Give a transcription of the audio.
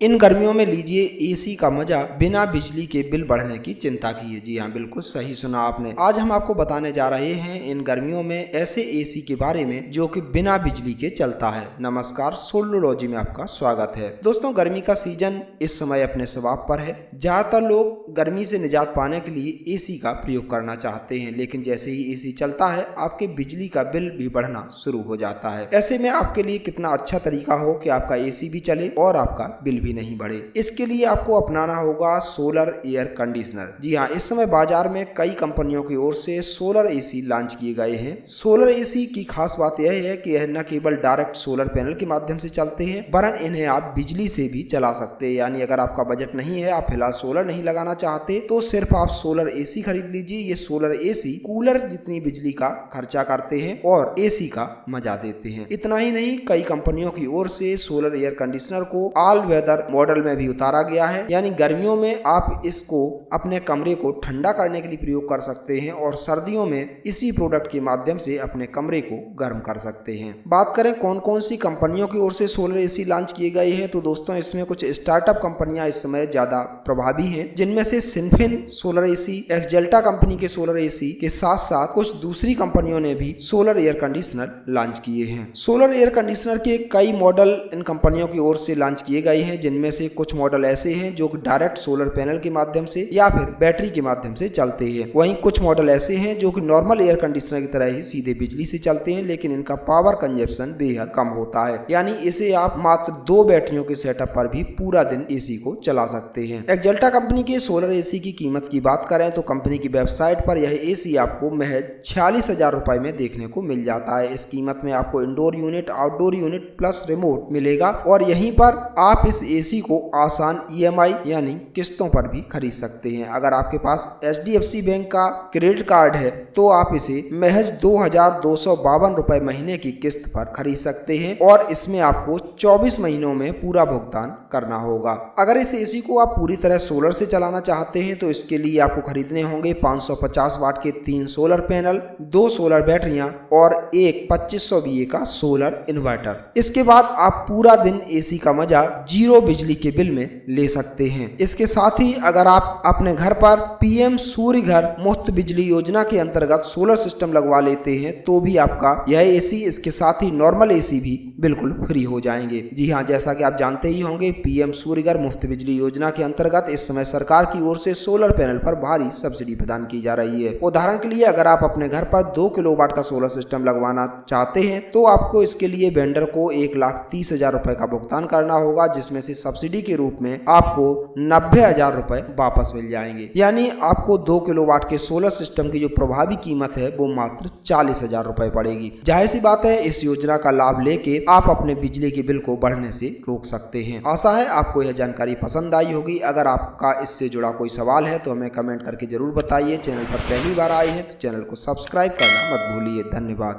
इन गर्मियों में लीजिए एसी का मजा बिना बिजली के बिल बढ़ने की चिंता की है। जी हाँ, बिल्कुल सही सुना आपने। आज हम आपको बताने जा रहे हैं इन गर्मियों में ऐसे एसी के बारे में जो कि बिना बिजली के चलता है। नमस्कार, सोलरोलॉजी में आपका स्वागत है। दोस्तों, गर्मी का सीजन इस समय अपने समाप्त पर है। ज्यादातर लोग गर्मी से निजात पाने के लिए एसी का प्रयोग करना चाहते हैं, लेकिन जैसे ही एसी चलता है आपके बिजली का बिल भी बढ़ना शुरू हो जाता है। ऐसे में आपके लिए कितना अच्छा तरीका हो कि आपका एसी भी चले और आपका बिल भी नहीं बढ़े। इसके लिए आपको अपनाना होगा सोलर एयर कंडीशनर। जी हाँ, इस समय बाजार में कई कंपनियों की ओर से सोलर एसी लॉन्च किए गए हैं। सोलर एसी की खास बात यह है कि यह न केवल डायरेक्ट सोलर पैनल के माध्यम से चलते हैं, वरन इन्हें आप बिजली से भी चला सकते हैं। यानी अगर आपका बजट नहीं है, आप फिलहाल सोलर नहीं लगाना चाहते, तो सिर्फ आप सोलर एसी खरीद लीजिए। ये सोलर एसी कूलर जितनी बिजली का खर्चा करते हैं और एसी का मजा देते हैं। इतना ही नहीं, कई कंपनियों की ओर से सोलर एयर कंडीशनर को ऑल वेदर मॉडल में भी उतारा गया है। यानी गर्मियों में आप इसको अपने कमरे को ठंडा करने के लिए प्रयोग कर सकते हैं और सर्दियों में इसी प्रोडक्ट के माध्यम से अपने कमरे को गर्म कर सकते हैं। बात करें कौन कौन सी कंपनियों की ओर से सोलर एसी लॉन्च किए गए हैं, तो दोस्तों इसमें कुछ स्टार्टअप कंपनियां इस समय ज्यादा प्रभावी हैं, जिनमें से सिनफिन सोलर एसी, एक्जेल्टा कंपनी के सोलर एसी के साथ साथ कुछ दूसरी कंपनियों ने भी सोलर एयर कंडीशनर लॉन्च किए हैं। सोलर एयर कंडीशनर के कई मॉडल इन कंपनियों की ओर से लॉन्च किए गए हैं, जिनमें से कुछ मॉडल ऐसे हैं जो डायरेक्ट सोलर पैनल के माध्यम से या फिर बैटरी के माध्यम से चलते हैं। वहीं कुछ मॉडल ऐसे हैं जो कि नॉर्मल एयर कंडीशनर की तरह ही सीधे बिजली से चलते हैं, लेकिन इनका पावर कंजप्शन बेहद कम होता है। यानी इसे आप मात्र 2 बैटरियों के सेटअप पर भी पूरा दिन एसी को चला सकते हैं। एक्जेल्टा कंपनी के सोलर एसी की कीमत की बात करें तो कंपनी की वेबसाइट पर यह एसी आपको महज 46,000 रुपए में देखने को मिल जाता है। इस कीमत में आपको indoor unit, outdoor unit plus remote मिलेगा और यहीं पर आप इस एसी को आसान ईएमआई यानी किस्तों पर भी खरीद सकते हैं। अगर आपके पास एचडीएफसी बैंक का क्रेडिट कार्ड है तो आप इसे महज 2,252 रुपए महीने की किस्त पर खरीद सकते हैं और इसमें आपको 24 महीनों में पूरा भुगतान करना होगा। अगर इस एसी को आप पूरी तरह सोलर से चलाना चाहते हैं तो इसके लिए आपको खरीदने होंगे 550 वाट के 3 सोलर पैनल, 2 सोलर बैटरियां और एक 2500 VA का सोलर इन्वर्टर। इसके बाद आप पूरा दिन एसी का मजा जीरो बिजली के बिल में ले सकते हैं। इसके साथ ही अगर आप अपने घर पर पीएम सूर्य घर मुफ्त बिजली योजना के अंतर्गत सोलर सिस्टम लगवा लेते हैं तो भी आपका यह एसी, इसके साथ ही नॉर्मल एसी भी बिल्कुल फ्री हो जाएंगे। जी हाँ, जैसा कि आप जानते ही होंगे, पीएम सूर्य घर मुफ्त बिजली योजना के अंतर्गत इस समय सरकार की ओर से सोलर पैनल पर भारी सब्सिडी प्रदान की जा रही है। उदाहरण के लिए अगर आप अपने घर पर 2 किलोवाट का सोलर सिस्टम लगवाना चाहते हैं तो आपको इसके लिए वेंडर को 1,30,000 रुपए का भुगतान करना होगा, जिसमें से सब्सिडी के रूप में आपको 90,000 रुपए वापस मिल जाएंगे। यानी आपको 2 किलोवाट के सोलर सिस्टम की जो प्रभावी कीमत है वो मात्र 40,000 रुपए पड़ेगी। जाहिर सी बात है, इस योजना का लाभ लेके आप अपने बिजली के बिल को बढ़ने से रोक सकते हैं। आशा है आपको यह जानकारी पसंद आई होगी। अगर आपका इससे जुड़ा कोई सवाल है तो हमें कमेंट करके जरूर बताइए। चैनल पर पहली बार आए हैं तो चैनल को सब्सक्राइब करना मत भूलिए। धन्यवाद।